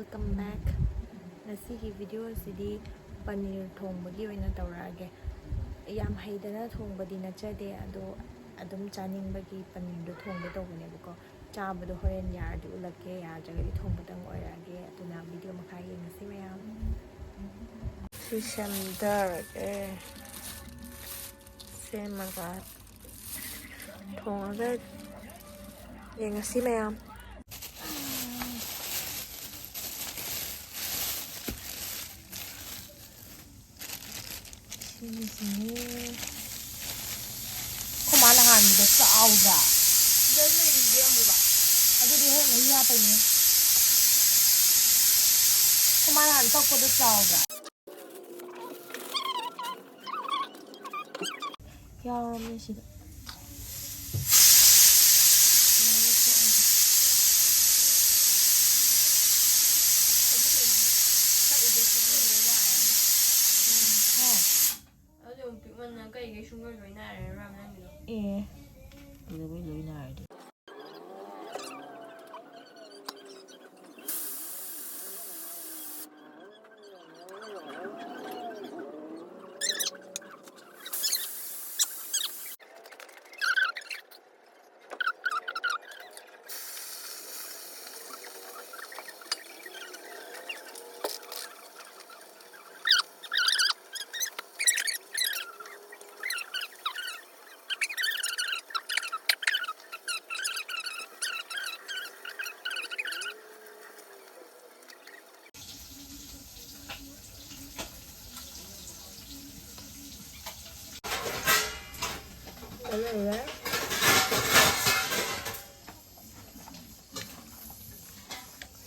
Welcome back. Nasihi video asidi paneer thongbagi oina tawrage. Yam haidana thongbadi nachade ado adum chaningbagi paneer do thongbe tawbane chabado horen yardi ulake yajagadi thongbadang oirage aduna video makha yengse mayam. Shamdarage semaga thongaga yengse mayam. Kumala hani da sauga. Da zai yi mu ba. Aje dai har mai ya bane. Kumala hani sauko da sauga. Yawo min shi.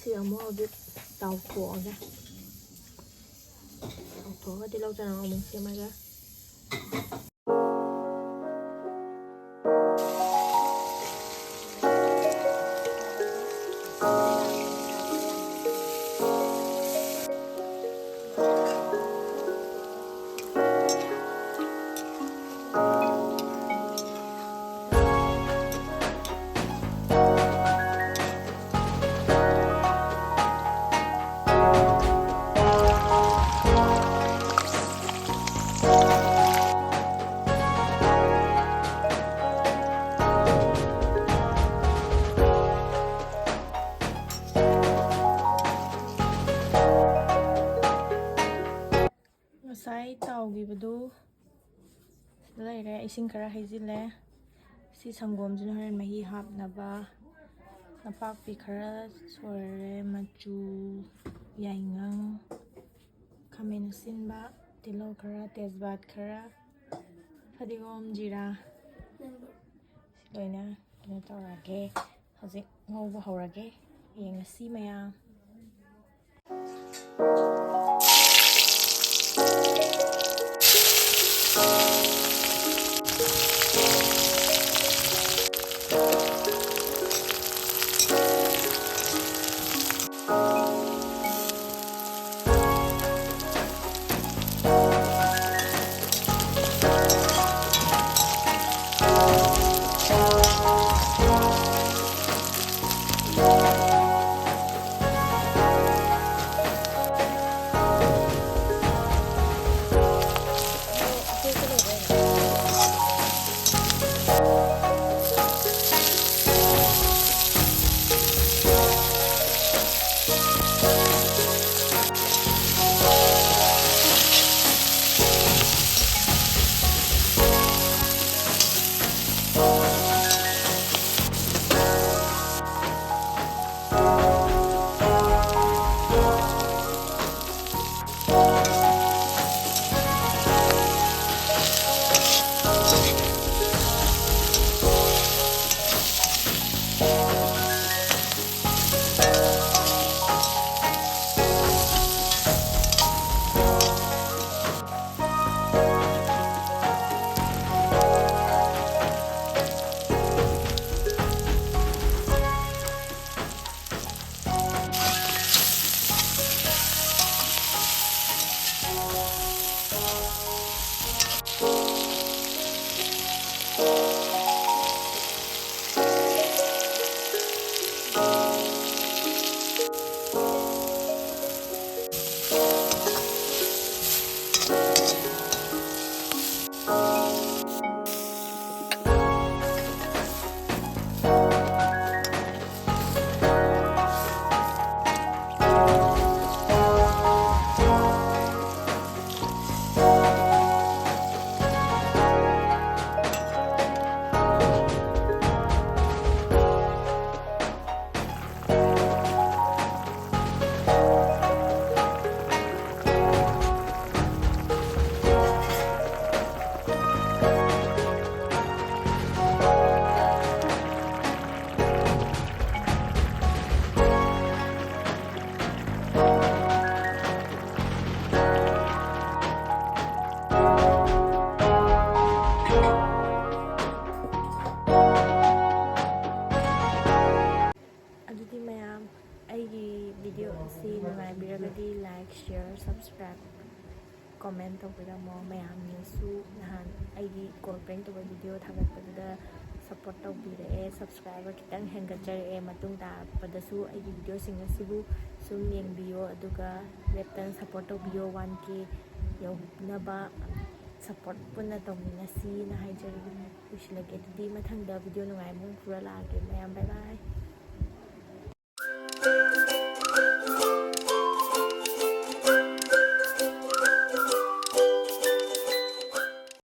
Siang mau audit tàu thua ra. Tàu thua thì lâu cho nó mình xem ra. Sai tàu gì vào đu đây là isin khara hezile si sangom jun horen mahi hap naba napak pi khara sore machu yaingang kamina sinba tilo khara tezbat khara fadigom jira loina kina tawrage hojik ngauba hawrage yengsi maya. ꯑꯩꯒꯤ video ꯑꯁꯤ ꯅꯨꯡꯉꯥꯏꯕꯤꯔꯒꯗꯤ like, ꯁꯤꯌꯔ, subscribe, comment ꯇꯧꯕꯤꯔꯝꯃꯣ. ꯃꯌꯥꯝꯅꯁꯨ ꯅꯍꯥꯟ ꯑꯩꯒꯤ call ꯄ꯭ꯔꯦꯡ ꯇꯧꯕ video ꯊꯥꯒꯠꯄꯗꯨꯗ support ꯇꯧꯕꯤꯔꯛꯑꯦ. Subscriber ꯈꯤꯇꯪ ꯍꯦꯟꯒꯠꯆꯔꯛꯑꯦ. ꯃꯇꯨꯡ ꯇꯥꯔꯛꯄꯗꯁꯨ ꯑꯩꯒꯤ ꯚꯤꯗꯤꯑꯣꯁꯤꯡ ꯑꯁꯤꯕꯨ ꯁꯨꯝ ꯌꯦꯡꯕꯤꯌꯣ, ꯑꯗꯨꯒ ꯂꯦꯞꯇꯅ ꯁꯞꯄꯣꯔꯠ ꯇꯧꯕꯤꯌꯣ. 1K ꯌꯧꯅꯕ ꯁꯞꯄꯣꯔꯠ ꯄꯨꯟꯅ ꯇꯧꯃꯤꯟꯅꯁꯤꯅ ꯍꯥꯏꯖꯔꯤ. ꯂꯣꯏꯁꯤꯜꯂꯒꯦ. ꯑꯗꯨꯗꯤ ꯃꯊꯪꯗ ꯚꯤꯗꯤꯑꯣ ꯅꯨꯡꯉꯥꯏꯕ ꯑꯃ ꯄꯨꯔ ꯂꯥꯛꯑꯒꯦ. ꯃꯌꯥꯝ ꯕꯥꯏ ꯕꯥꯏ.